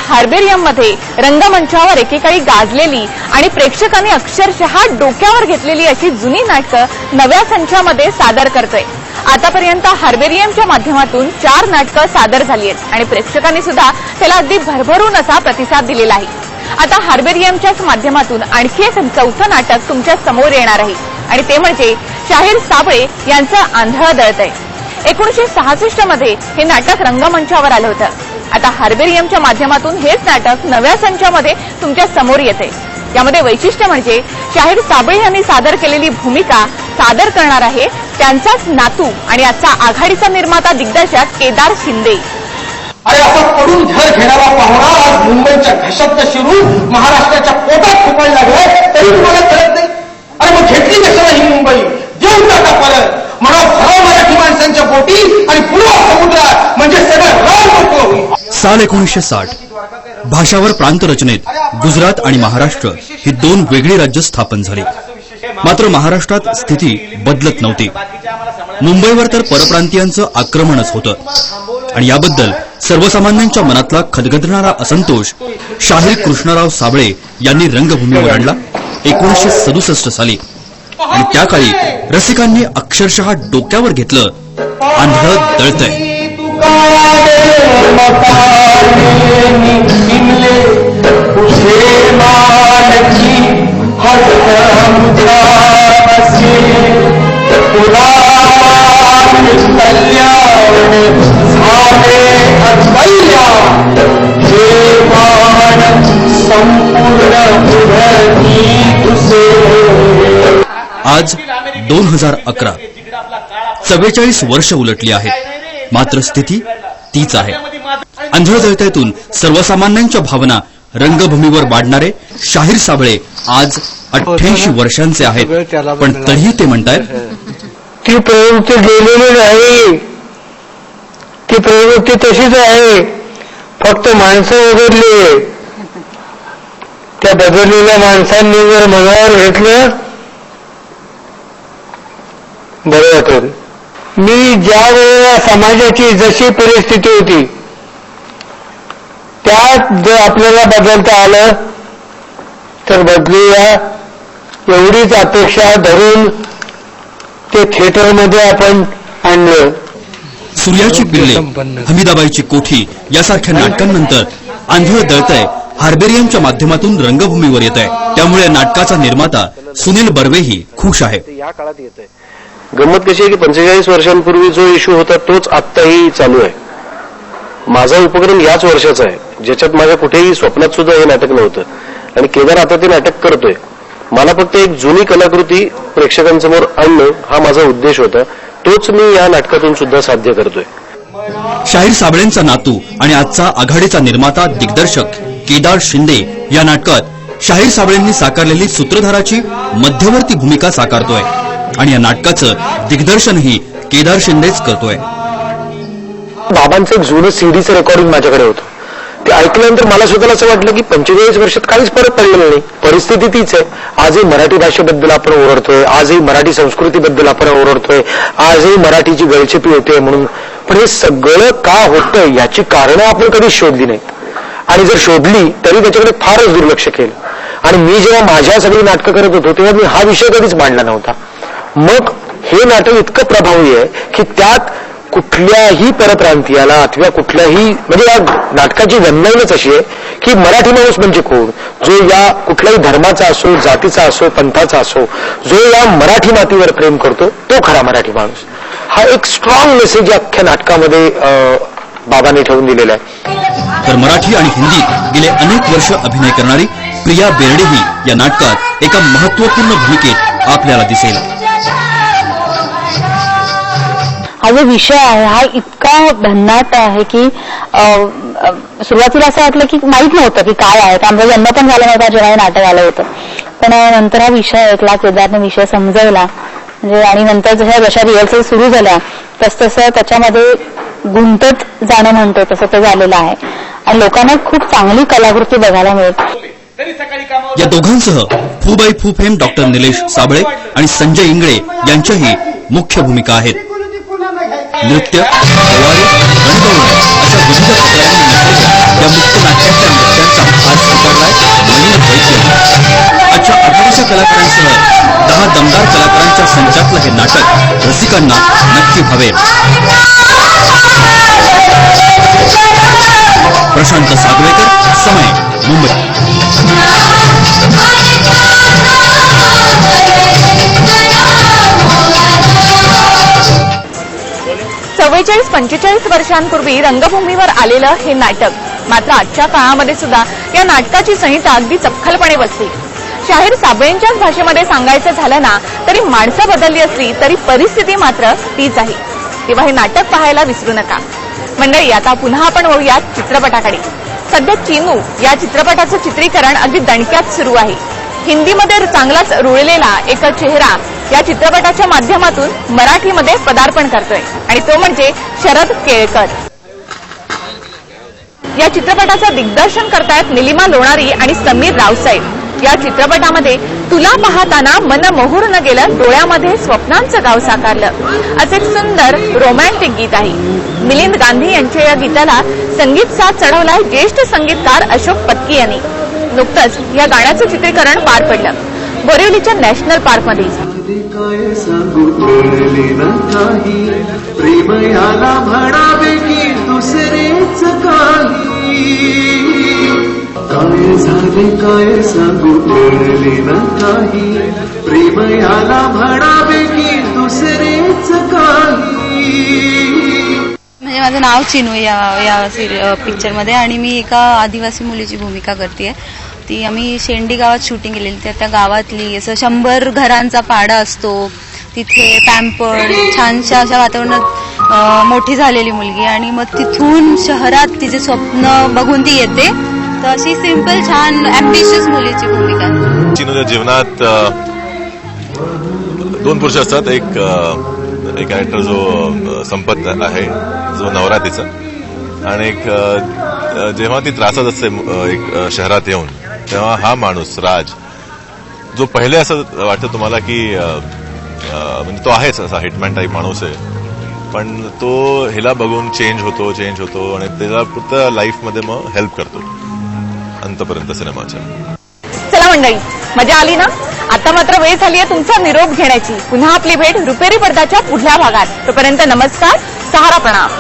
Herbarium मध्ये रंगमंचावर एकेकाळी गाजलेली आणि प्रेक्षकांनी अक्षरशः डोक्यावर घेतलेली अशी जुनी नाटकं नव्या संचामध्ये सादर करतोय। आतापर्यंत हार्बेरियमच्या माध्यमातून 4 नाटकं सादर झाली आहेत आणि प्रेक्षकांनी सुद्धा त्याला अगदी भरभरून असा प्रतिसाद दिलेला आहे। आता हार्बेरियमच्याच माध्यमातून आणखी एक 4थं नाटक तुमच्या समोर येणार आहे आणि ते म्हणजे शाहीर साबळे यांचं आंधळं दळतंय। 1966 मध्ये हे नाटक रंगमंचावर आलं होतं। आता हार्बेरियमच्या माध्यमातून हेच नाटक नव्या संचामध्ये तुमच्या समोर येते। यामध्ये वैशिष्ट्य म्हणजे शाहीर साबळे यांनी सादर केलेली भूमिका सादर करणार आहे त्यांचाच नातू आणि आजचा आघाडीचा निर्माता दिग्दर्शक केदार शिंदे। अरे असा पडून घर घेणारा पाहुणा आज मुंबईच्या घशात शिरून महाराष्ट्राच्या पोटात खुपायला लागलाय तरी तुम्हाला कळत नाही। अरे मग घेतली कशाला ही मुंबई? देऊन टाका परत, म्हणा सर्व मराठी माणसांच्या पोटी आणि पुढे समुद्रात, म्हणजे सगळं राम मोकळं होईल। साल 1960 भाषावर प्रांतरचनेत गुजरात आणि महाराष्ट्र ही 2 वेगळी राज्य स्थापन झाली। मात्र महाराष्ट्रात स्थिती बदलत नव्हती। मुंबईवर तर परप्रांतीयांचं आक्रमणच होतं आणि याबद्दल सर्वसामान्यांच्या मनातला खदगदणारा असंतोष शाहीर कृष्णराव साबळे यांनी रंगभूमीवर आणला 1967 साली। आणि त्या काळी रसिकांनी अक्षरशः डोक्यावर घेतलं आंधळं दळतंय। आज 2011 44 वर्ष उलटली आहेत, मात्र स्थिती तीच आहे। आंधळं दळतंयतून सर्वसामान्यांच्या भावना रंगभूमीवर मांडणारे शाहीर साबळे आज 88 वर्षांचे आहेत, पण तरीही ते म्हणतायत ती प्रवृत्ती गेलेली नाही, ती प्रवृत्ती तशीच आहे, फक्त माणसं बदलली। त्या बदललेल्या माणसांनी जर मनावर घेतलं बरं वाटेल। मी ज्या वेळेला समाजाची जशी परिस्थिती होती त्यात जर आपल्याला बदलता आलं तर बदलूया एवढीच अपेक्षा धरून ते थिएटरमध्ये आपण आणलं। सूर्याची पिल्ले, हमीदाबाईची कोठी यासारख्या नाटकांनंतर आंधळं दळतंय हार्बेरियमच्या माध्यमातून रंगभूमीवर येत आहे। त्यामुळे नाटकाचा निर्माता सुनील बर्वेही खुश आहे। या काळात येत आहे। गंमत कशी आहे की 45 वर्षांपूर्वी जो इश्यू होता तोच आत्ताही चालू आहे। माझा उपक्रम याच वर्षाचा आहे, ज्याच्यात माझ्या कुठेही स्वप्नात सुद्धा हे नाटक नव्हतं आणि केदार आता ते नाटक करतोय। मला फक्त एक जुनी कलाकृती प्रेक्षकांसमोर आणणं हा माझा उद्देश होता, तोच मी या नाटकातून सुद्धा साध्य करतोय। शाहीर साबळेंचा नातू आणि आजचा आघाडीचा निर्माता दिग्दर्शक केदार शिंदे या नाटकात शाहीर साबळेंनी साकारलेली सूत्रधाराची मध्यवर्ती भूमिका साकारतोय आणि या नाटकाचं दिग्दर्शनही केदार शिंदेच करतोय। बाबांचं एक जुनं सीडीचं रेकॉर्डिंग माझ्याकडे होतं, ते ऐकल्यानंतर मला स्वतःला असं वाटलं की 45 वर्षात काहीच फरक पडलेला नाही, परिस्थिती तीच आहे। आजही मराठी भाषेबद्दल आपण ओरडतोय, आजही मराठी संस्कृतीबद्दल आपण ओरडतोय, आजही मराठीची गळचेपी होते म्हणून, पण हे सगळं का होतं याची कारणं आपण कधीच शोधली नाहीत आणि जर शोधली तरी त्याच्याकडे फारच दुर्लक्ष केलं। आणि मी जेव्हा माझ्या सगळी नाटकं करत होतो तेव्हा मी हा विषय कधीच मांडला नव्हता। मग हे नाटक इतकं प्रभावी आहे की त्यात कुठल्याही परप्रांतीयाला अथवा कुठल्याही, म्हणजे या नाटकाची जन्मच अशी आहे की मराठी माणूस म्हणजे कोण, जो या कुठल्याही धर्माचा असो, जातीचा असो, पंथाचा असो, जो या मराठी मातीवर प्रेम करतो तो खरा मराठी माणूस। हा एक स्ट्रॉंग मेसेज अख्ख्या नाटकामध्ये बाबांनी ठेवून दिलेला आहे। तर मराठी आणि हिंदीत गेले अनेक वर्ष अभिनय करणारी प्रिया बेर्डेही या नाटकात एका महत्वपूर्ण भूमिकेत आपल्याला दिसेल। हा जो विषय आहे हा इतका भन्नाट आहे की सुरुवातीला असं वाटलं की माहित नव्हतं की काय आहे, आमचा जन्म पण झाला नव्हता जेव्हा हे नाटक आलं होतं, पण नंतर हा विषय ऐकला, केदारने विषय समजवला, म्हणजे आणि नंतर जशा रिहर्सल सुरू झाल्या तसतसं त्याच्यामध्ये गुंतत जाणं म्हणतो तसं ते झालेलं आहे आणि लोकांना खूप चांगली कलाकृती बघायला मिळते। या दोघांसह फूबाई फू फेम डॉक्टर निलेश साबळे आणि संजय इंगळे यांच्याही मुख्य भूमिका आहेत। नृत्य, गवारी, रणगौरव अशा विविध प्रकारांनी नटलेल्या या मुक्त नाट्याच्या नृत्यांचा आज स्वीकारलाय मलिन वैद्य. आजच्या 18 कलाकारांसह 10 दमदार कलाकारांच्या संचातलं हे नाटक रसिकांना नक्की भावेल. प्रशांत सागवेकर, समय, मुंबई. 44-45 वर्षांपूर्वी रंगभूमीवर आलेलं हे नाटक मात्र आजच्या काळामध्ये सुद्धा या नाटकाची संहिता अगदी चपखलपणे बसली. शाहीर साबळेंच्याच भाषेमध्ये सांगायचं झालं ना तरी माणसं बदलली असली तरी परिस्थिती मात्र तीच आहे. तेव्हा हे नाटक पाहायला विसरू नका. मंडळी, आता पुन्हा आपण वळूयात चित्रपटाकडे. सध्या चिनू या चित्रपटाचं चित्रीकरण अगदी दणक्यात सुरू आहे. हिंदीमध्ये चांगलाच रुळलेला एक चेहरा या चित्रपटाच्या माध्यमातून मराठीमध्ये पदार्पण करतोय आणि तो म्हणजे शरद केळकर. या चित्रपटाचं दिग्दर्शन करतायत निलिमा लोणारी आणि समीर रावसाहेब. या चित्रपटामध्ये तुला पाहताना मन मोहरून गेलं, डोळ्यामध्ये स्वप्नांचं गाव साकारलं असं एक सुंदर रोमॅन्टिक गीत आहे. मिलिंद गांधी यांच्या या गीताला संगीत साथ चढवलाय ज्येष्ठ संगीतकार अशोक पत्की यांनी. नुकतंच या गाण्याचं चित्रीकरण पार पडलं बोरिवलीच्या नॅशनल पार्कमध्ये. काय सांगू कळले ना काही, प्रेम याला म्हणावे की दुसरेच काही. काय झाले काय सांगू कळले ना काही, प्रेम याला म्हणावे की दुसरेच काही. म्हणजे माझं नाव चिनू या पिक्चरमध्ये आणि मी एका आदिवासी मुलीची भूमिका करते. ती आम्ही शेंडी गावात शूटिंग केलेली. त्या गावातली असं 100 घरांचा पाडा असतो, तिथे पॅम्पर्ड छानशा अशा वातावरणात मोठी झालेली मुलगी आणि मग तिथून शहरात तिचे स्वप्न बघून ती येते. तर अशी सिंपल छान ॲम्बिशियस मुलीची भूमिका. चिनूच्या जीवनात 2 पुरुष असतात. एक कॅरेक्टर जो संपत आहे, जो नवरा तिचा, आणि एक जेव्हा ती त्रासात असते एक शहरात येऊन, तेव्हा हा माणूस राज, जो पहिले असं वाटतं तुम्हाला की म्हणजे तो आहेच असा हिटमॅन टाईप माणूस आहे, पण तो हिला बघून चेंज होतो आणि त्याला पुढच्या लाईफमध्ये मग हेल्प करतो अंतपर्यंत सिनेमाच्या. चला मंडळी, मजा आली ना? आता मात्र वेळ झाली आहे तुमचा निरोप घेण्याची. पुन्हा आपली भेट रुपेरी पडद्याच्या पुढल्या भागात. तोपर्यंत नमस्कार, सहारा, प्रणाम.